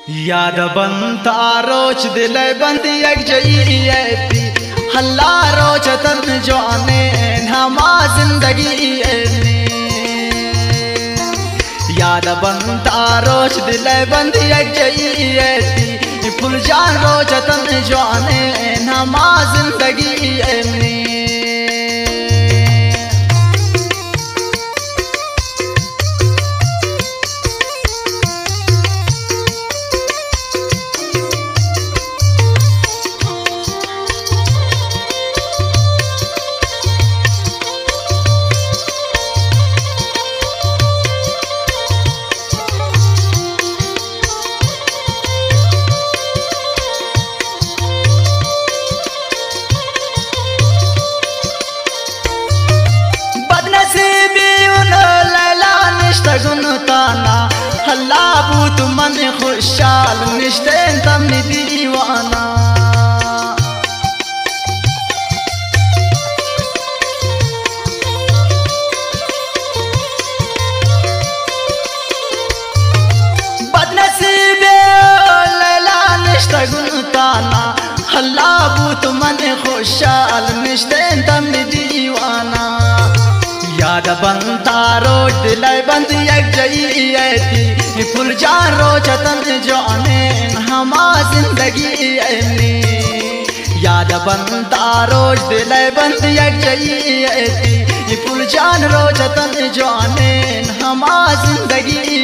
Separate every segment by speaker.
Speaker 1: याद बनता रोच दिल बंद एक जईती हल्ला रोच तन जाने हमा जिंदगी याद बनता रोच दिल बंद एक जईती फुल जान रोच तन जाने हमा जिंदगी गुनताना हल्ला बूत मन खुशाल निश्चय तम दीवाना बदनसीबे लैला निश्चय गुनताना हल्ला बूत मन खुशाल निश्चय तम दीवाना याद बनता रोज दिल बंद एक जईती फुल जान रोज तन जाने हमा जिंदगी याद बनता रोज दिल बंद एक जईती फुल जान रोज तन जाने हमा जिंदगी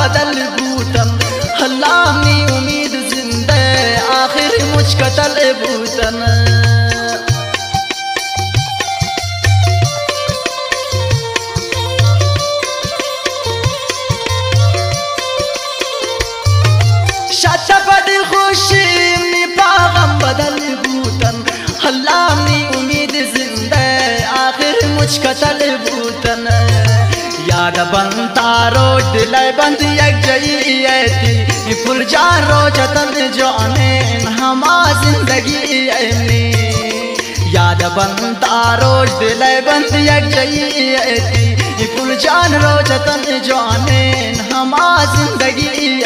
Speaker 1: बदल बूतन हल्लानी उम्मीद जिंदे आखिर मुझ कतल बूतन शतपद खुशी निपागम बदल बूतन हल्लानी उम्मीद जिंदे आखिर मुझ कतल बूतन याद बनता रोज दिल बंद एक जईती फुल जान रोज तन जाने हमा जिंदगी याद बनता रोज दिल बंद एक जईती फुल जान रोज तन जाने हमा जिंदगी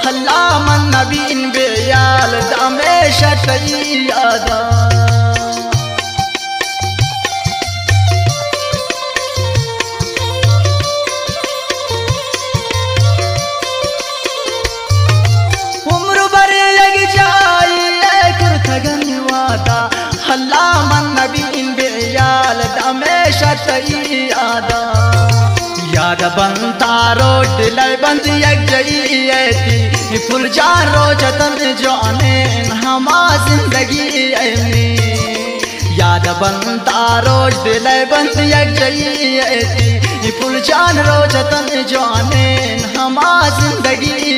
Speaker 1: हल्ला मन नबीन बेयाल दमेशा यादा उम्र बरे लग जाए कुर्तगन वादा हल्ला मन नबीन बेयाल दमेशा यादा याद बनता रोज दिल बंद एक जईती फुल जान रोज तन जाने हमा जिंदगी याद बनता रोज दिल बंद एक जईती फुल जान रोज तन जाने हमा जिंदगी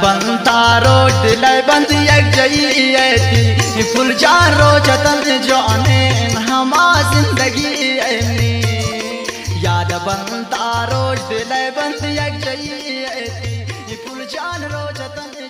Speaker 1: बनता रोज दिल बंद एक जई फुल जान रोचतन जाने हमा जिंदगी ऐनी याद बनता रोज दिल बंद एक जई फुल जान रोचतन